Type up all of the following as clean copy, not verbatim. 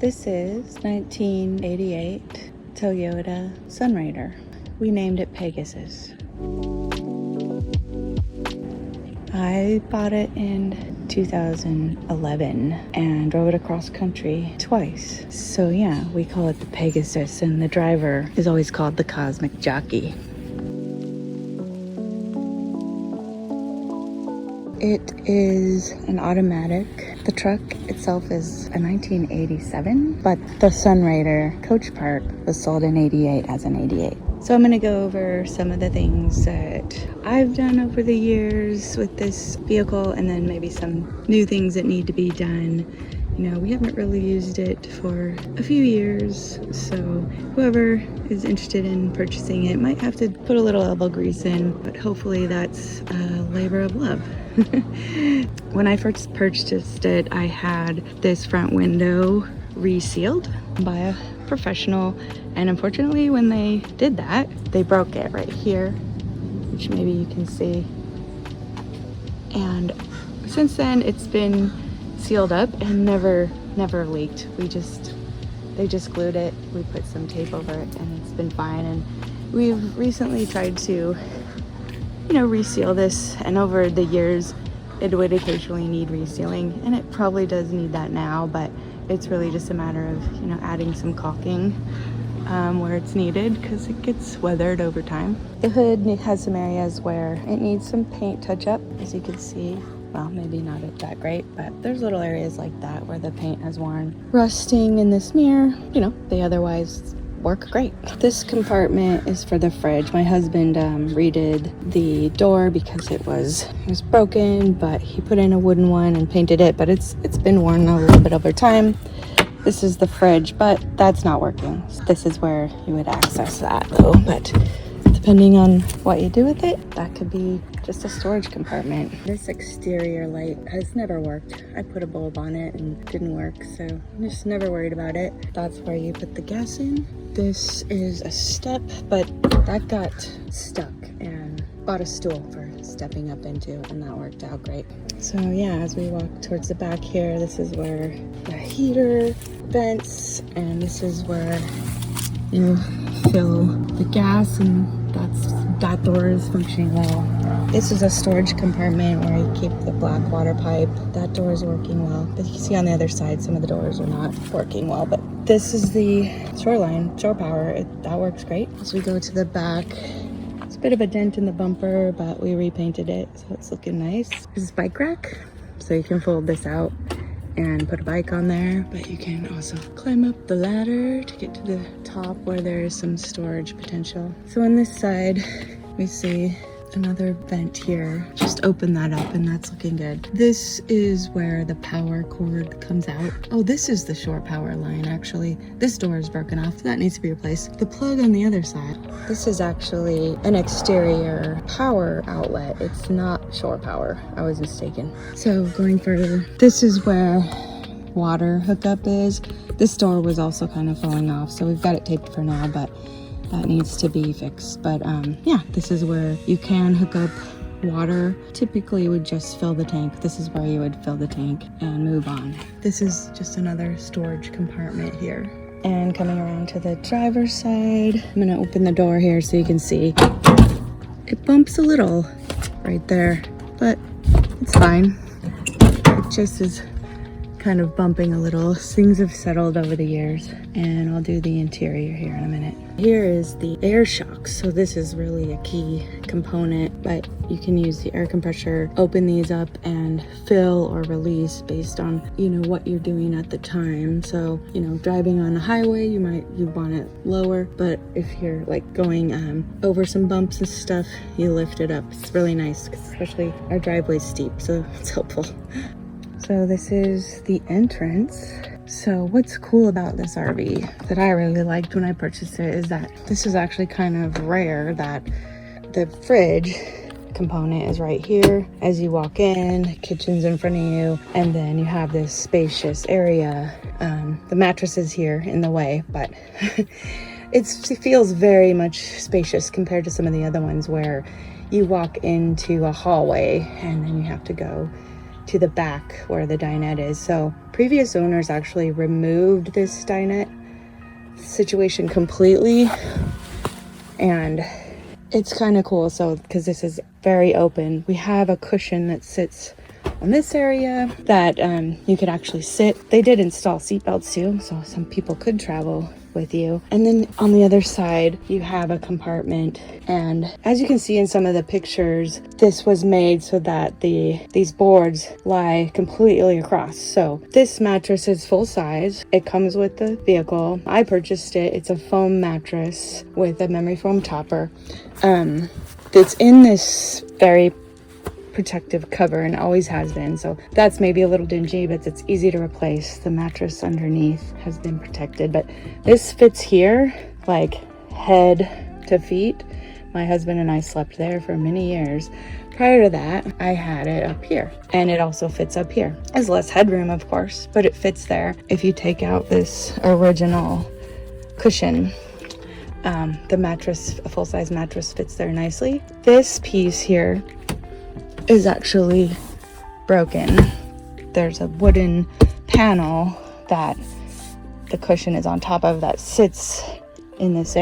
This is 1988 Toyota Sunrader. We named it Pegasus. I bought it in 2011 and drove it across country twice. So yeah, we call it the Pegasus, and the driver is always called the Cosmic Jockey. It is an automatic. The truck itself is a 1987, but the Sunrader coach part was sold in 88 as an 88. So I'm going to go over some of the things that I've done over the years with this vehicle, and then maybe some new things that need to be done. You know, we haven't really used it for a few years, so whoever is interested in purchasing it might have to put a little elbow grease in, but hopefully that's a labor of love. When I first purchased it, I had this front window resealed by a professional, and unfortunately when they did that, they broke it right here, which maybe you can see. And since then it's been sealed up and never leaked. They just glued it, we put some tape over it, and it's been fine. And we've recently tried to, reseal this, and over the years it would occasionally need resealing, and it probably does need that now, but it's really just a matter of adding some caulking where it's needed, because it gets weathered over time. The hood has some areas where it needs some paint touch up, as you can see. Well, maybe not that great, but there's little areas like that where the paint has worn. Rusting in this mirror, they otherwise work great. This compartment is for the fridge. My husband redid the door because it was broken, but he put in a wooden one and painted it, but it's been worn a little bit over time. This is the fridge, but that's not working. This is where you would access that though, but depending on what you do with it, that could be just a storage compartment. This exterior light has never worked. I put a bulb on it and it didn't work, so I'm just never worried about it. That's where you put the gas in. This is a step, but that got stuck, and bought a stool for stepping up into, and that worked out great. So yeah, as we walk towards the back here, this is where the heater vents, and this is where you fill the gas, and that door is functioning well. This is a storage compartment where you keep the black water pipe. That door is working well, but you can see on the other side some of the doors are not working well. But this is the shore power. That works great. As we go to the back, it's a bit of a dent in the bumper, but we repainted it, so it's looking nice. This is bike rack, so you can fold this out and put a bike on there, but you can also climb up the ladder to get to the top where there is some storage potential. So on this side, we see another vent here. Just open that up, and that's looking good. This is where the power cord comes out. Oh, this is the shore power line, actually. This door is broken off. That needs to be replaced. The plug on the other side. This is actually an exterior power outlet. It's not shore power. I was mistaken. So going further, this is where water hookup is. This door was also kind of falling off, so we've got it taped for now, but that needs to be fixed. But yeah, this is where you can hook up water. Typically you would just fill the tank. This is where you would fill the tank and move on. This is just another storage compartment here. And coming around to the driver's side, I'm gonna open the door here so you can see. It bumps a little right there, but it's fine. It just is kind of bumping a little. Things have settled over the years, and I'll do the interior here in a minute. Here is the air shocks. So this is really a key component, but you can use the air compressor, open these up and fill or release based on, what you're doing at the time. So, driving on a highway, you want it lower, but if you're like going over some bumps and stuff, you lift it up. It's really nice, especially our driveway's steep, so it's helpful. So this is the entrance. So what's cool about this RV that I really liked when I purchased it is that this is actually kind of rare, that the fridge component is right here. As you walk in, kitchen's in front of you, and then you have this spacious area. The mattress is here in the way, but it feels very much spacious compared to some of the other ones where you walk into a hallway and then you have to go to the back where the dinette is. So previous owners actually removed this dinette situation completely, and it's kind of cool. So because this is very open, we have a cushion that sits on this area that you could actually sit. They did install seat belts too, so some people could travel with you. And then on the other side you have a compartment, and as you can see in some of the pictures, this was made so that these boards lie completely across. So this mattress is full size. It comes with the vehicle. I purchased it. It's a foam mattress with a memory foam topper. It's in this very protective cover and always has been, so that's maybe a little dingy, but it's easy to replace. The mattress underneath has been protected, but this fits here like head to feet. My husband and I slept there for many years. Prior to that, I had it up here, and it also fits up here. There's less headroom, of course, but it fits there. If you take out this original cushion, the mattress, a full-size mattress, fits there nicely. This piece here is actually broken. There's a wooden panel that the cushion is on top of that sits in this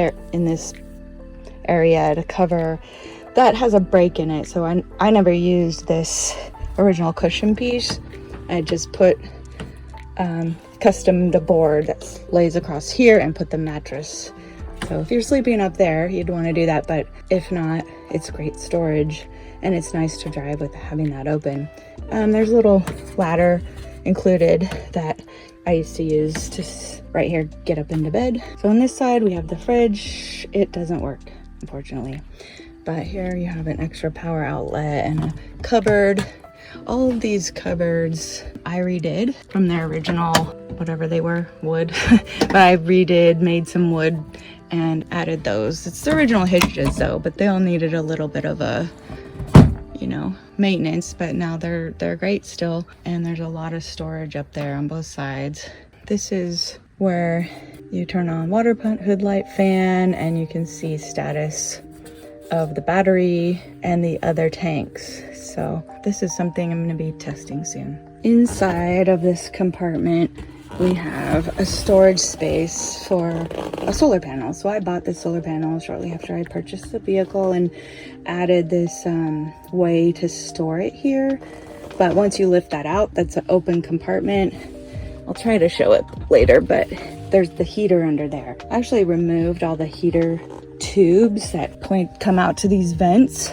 area to cover. That has a break in it, so I never used this original cushion piece. I just put custom the board that lays across here and put the mattress. So if you're sleeping up there, you'd want to do that, but if not, it's great storage. And it's nice to drive with having that open. There's a little ladder included that I used to use to right here get up into bed. So on this side we have the fridge. It doesn't work, unfortunately, but here you have an extra power outlet and a cupboard. All of these cupboards I redid from their original, whatever they were, wood. But I redid, made some wood and added those. It's the original hinges though, but they all needed a little bit of a, you know, maintenance, but now they're great still. And there's a lot of storage up there on both sides. This is where you turn on water pump, hood light, fan, and you can see status of the battery and the other tanks. So this is something I'm going to be testing soon. Inside of this compartment we have a storage space for a solar panel. So I bought this solar panel shortly after I purchased the vehicle and added this way to store it here. But once you lift that out, that's an open compartment. I'll try to show it later, but there's the heater under there. I actually removed all the heater tubes that come out to these vents.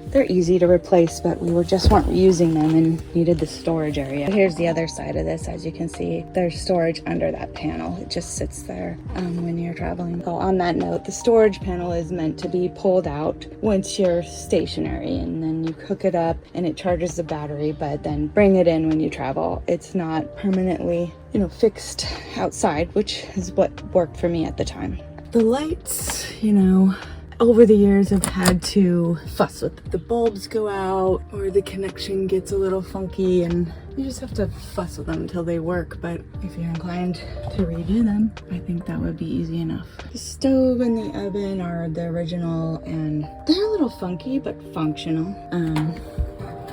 They're easy to replace, but we weren't using them and needed the storage area. Here's the other side of this. As you can see, there's storage under that panel. It just sits there when you're traveling. Oh, on that note, the storage panel is meant to be pulled out once you're stationary, and then you hook it up and it charges the battery, but then bring it in when you travel. It's not permanently, you know, fixed outside, which is what worked for me at the time. The lights, you know, over the years I've had to fuss with the bulbs go out or the connection gets a little funky, and you just have to fuss with them until they work. But if you're inclined to redo them, I think that would be easy enough. The stove and the oven are the original, and they're a little funky but functional.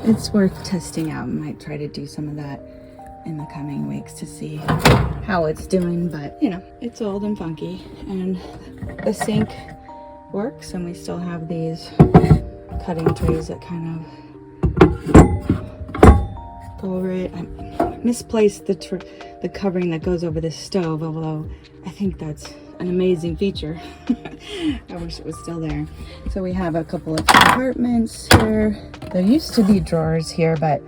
It's worth testing out. I might try to do some of that in the coming weeks to see how it's doing, but you know, it's old and funky. And the sink works, and we still have these cutting trays that kind of go over it. I misplaced the covering that goes over the stove, although I think that's an amazing feature. I wish it was still there. So we have a couple of compartments here. There used to be drawers here, but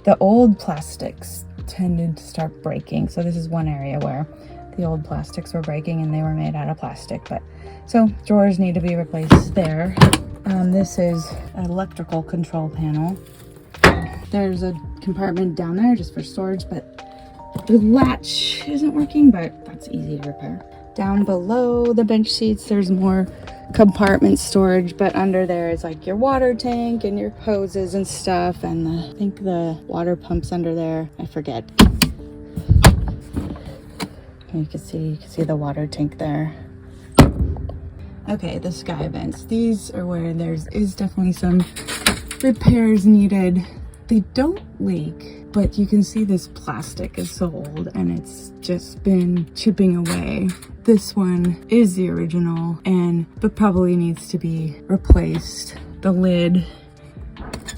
the old plastics tended to start breaking. So this is one area where the old plastics were breaking and they were made out of plastic, but so drawers need to be replaced there. This is an electrical control panel. There's a compartment down there just for storage, but the latch isn't working, but that's easy to repair. Down below the bench seats, there's more compartment storage, but under there is like your water tank and your hoses and stuff, and I think the water pump's under there. I forget. You can see the water tank there. Okay, the sky vents. These are where is definitely some repairs needed. They don't leak. but you can see this plastic is so old and it's just been chipping away. This one is the original but probably needs to be replaced. The lid,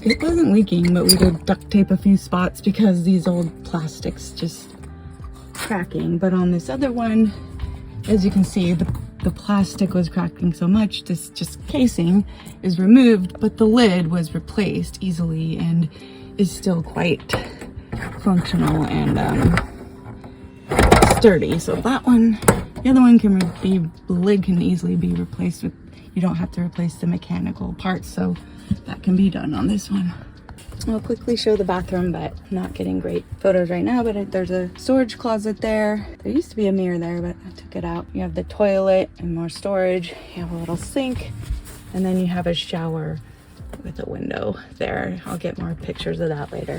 it wasn't leaking, but we did duct tape a few spots because these old plastics just cracking. But on this other one, as you can see, the plastic was cracking so much, this just casing is removed, but the lid was replaced easily and is still quite functional and sturdy. So that one, the other one the lid can easily be replaced with, you don't have to replace the mechanical parts, so that can be done on this one. I'll quickly show the bathroom, but I'm not getting great photos right now, but there's a storage closet there. There used to be a mirror there, but I took it out. You have the toilet and more storage. You have a little sink, and then you have a shower with a window there. I'll get more pictures of that later.